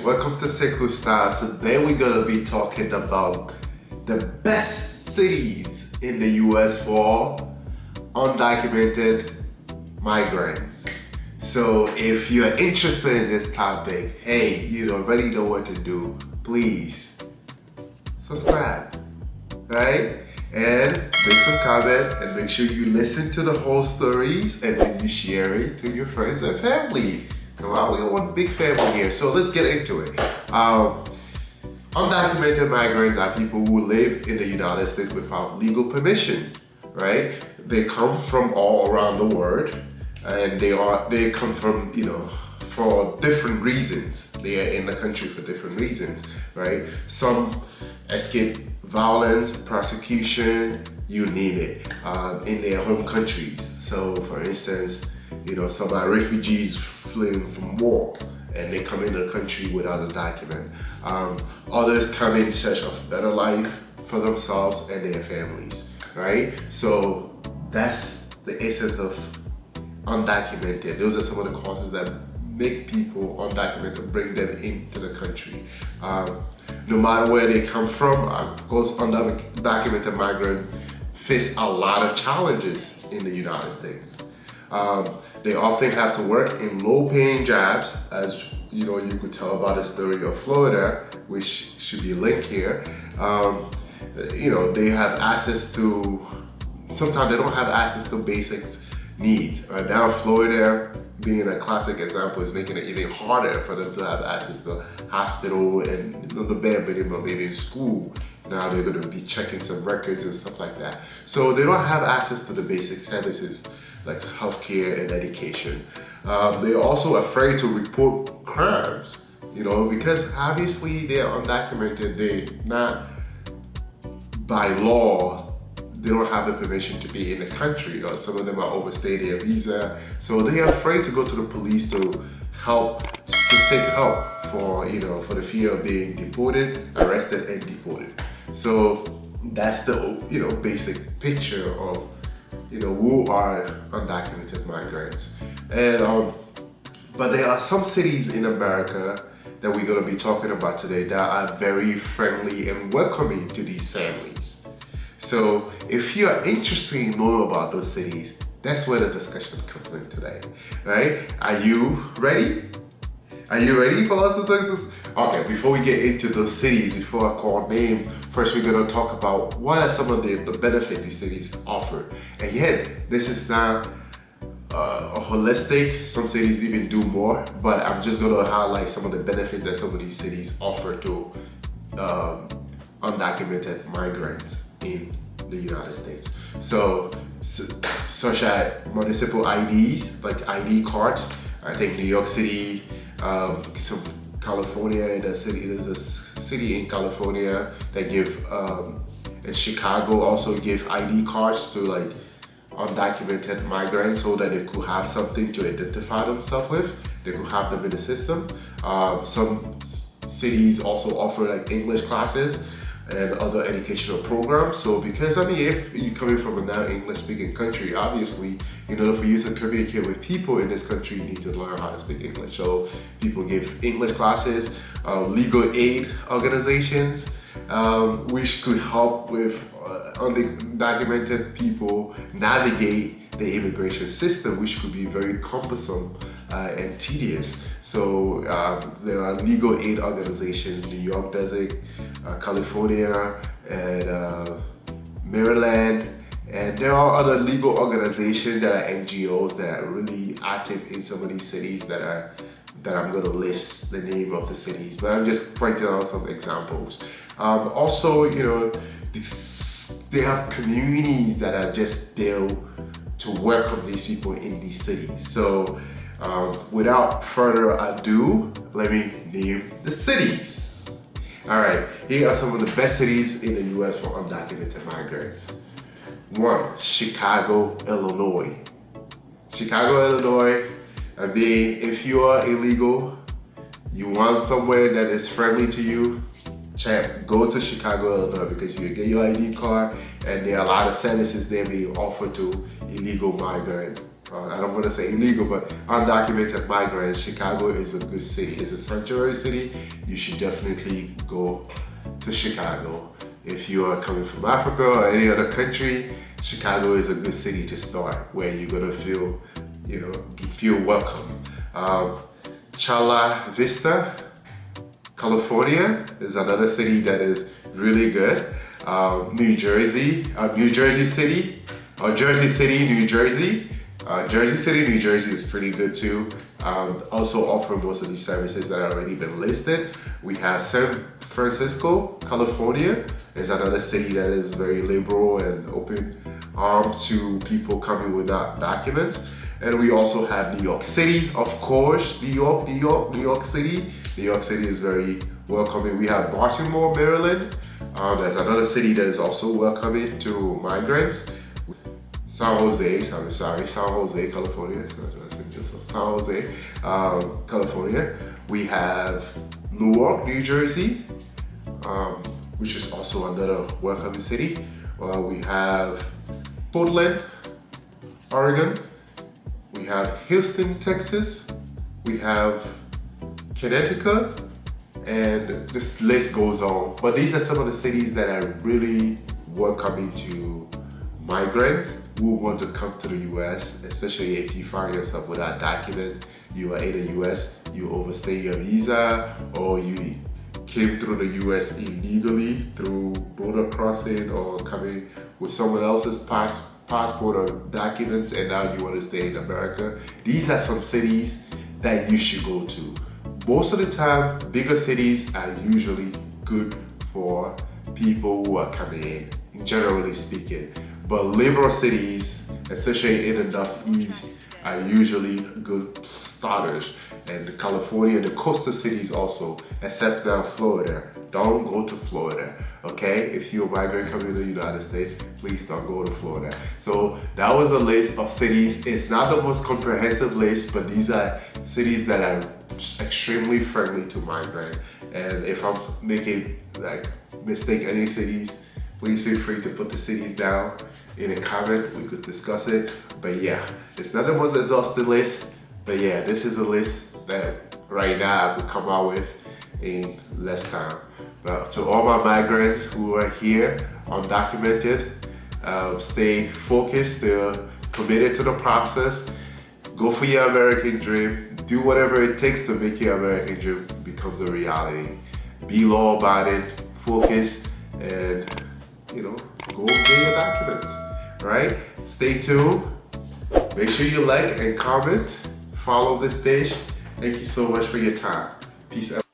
welcome to Sekou Style. Today we're gonna be talking about the best cities in the US for undocumented migrants. So if you're interested in this topic, hey, you already know what to do. Please subscribe, right? And make some comment and make sure you listen to the whole stories and then you share it to your friends and family. Come on, we want a big family here, so let's get into it. Undocumented migrants are people who live in the United States without legal permission, right? They come from all around the world, and they come from, for different reasons. They are in the country for different reasons, right? Some escape violence, persecution, you name it, in their home countries. So, for instance, some are refugees fleeing from war and they come into the country without a document. Others come in search of a better life for themselves and their families, right? So that's the essence of undocumented. Those are some of the causes that make people undocumented, bring them into the country. No matter where they come from, of course, undocumented migrants face a lot of challenges in the United States. They often have to work in low-paying jobs, as you could tell about the story of Florida, which should be linked here. They have access to, sometimes they don't have access to basic needs. Now Florida, being a classic example, is making it even harder for them to have access to hospital and the bare minimum, maybe in school. Now they're going to be checking some records and stuff like that. So they don't have access to the basic services like healthcare and education. They're also afraid to report crimes, because obviously they're undocumented. They not by law, they don't have the permission to be in the country, or some of them are overstayed their visa. So they are afraid to go to the police to seek help for the fear of being deported, arrested, and deported. So that's the basic picture of who are undocumented migrants. And but there are some cities in America that we're going to be talking about today that are very friendly and welcoming to these families. So if you are interested in knowing about those cities, that's where the discussion comes in today, right? Are you ready? Are you ready for us to talk to? Okay, before we get into those cities, before I call names, first we're going to talk about what are some of the benefits these cities offer. And yet, this is not a holistic, some cities even do more, but I'm just going to highlight some of the benefits that some of these cities offer to undocumented migrants in the United States. So, such as municipal IDs, like ID cards. I think New York City, some California, there's a city in California that give, and Chicago also give ID cards to like undocumented migrants so that they could have something to identify themselves with. They could have them in the system. Some cities also offer like English classes and other educational programs. So because if you're coming from a non-English speaking country, obviously in order for you to communicate with people in this country, you need to learn how to speak English. So people give English classes, legal aid organizations, which could help with undocumented people navigate the immigration system, which could be very cumbersome and tedious. So there are legal aid organizations. New York does it, California, and Maryland, and there are other legal organizations that are NGOs that are really active in some of these cities that I'm going to list the name of the cities, but I'm just pointing out some examples. Also, they have communities that are just there to welcome these people in these cities. So without further ado, let me name the cities. All right, here are some of the best cities in the US for undocumented migrants. 1, Chicago, Illinois. Chicago, Illinois. If you are illegal, you want somewhere that is friendly to you, go to Chicago, Illinois, because you get your ID card and there are a lot of services there being offered to illegal migrant I don't want to say illegal, but undocumented migrants, Chicago is a good city. It's a sanctuary city. You should definitely go to Chicago. If you are coming from Africa or any other country, Chicago is a good city to start, where you're gonna feel, feel welcome. Chula Vista, California is another city that is really good. New Jersey City, or Jersey City, New Jersey. Jersey City, New Jersey is pretty good too. Also offer most of these services that have already been listed. We have San Francisco, California is another city that is very liberal and open to people coming without documents. And we also have New York City, of course. New York City. New York City is very welcoming. We have Baltimore, Maryland. There's another city that is also welcoming to migrants. San Jose, California. It's not St. Joseph. San Jose, California. We have Newark, New Jersey, which is also another welcoming city. We have Portland, Oregon. We have Houston, Texas. We have Connecticut, and this list goes on. But these are some of the cities that are really welcoming to migrants who want to come to the U.S., especially if you find yourself without a document. You are in the U.S., you overstay your visa, or you came through the U.S. illegally through border crossing or coming with someone else's passport or document, and now you want to stay in America. These are some cities that you should go to. Most of the time, bigger cities are usually good for people who are coming in, generally speaking. But liberal cities, especially in the Northeast, are usually good starters. And California, the coastal cities also, except now Florida. Don't go to Florida, okay? If you're a migrant coming to the United States, please don't go to Florida. So that was a list of cities. It's not the most comprehensive list, but these are cities that are extremely friendly to migrants. And if I'm making mistake any cities, please feel free to put the cities down in a comment. We could discuss it. But yeah, it's not the most exhaustive list. But yeah, this is a list that right now I could come out with in less time. But to all my migrants who are here, undocumented, stay focused, stay committed to the process. Go for your American dream. Do whatever it takes to make your American dream becomes a reality. Be law abiding, focus, and go get your documents. All right? Stay tuned. Make sure you like and comment. Follow this page. Thank you so much for your time. Peace out.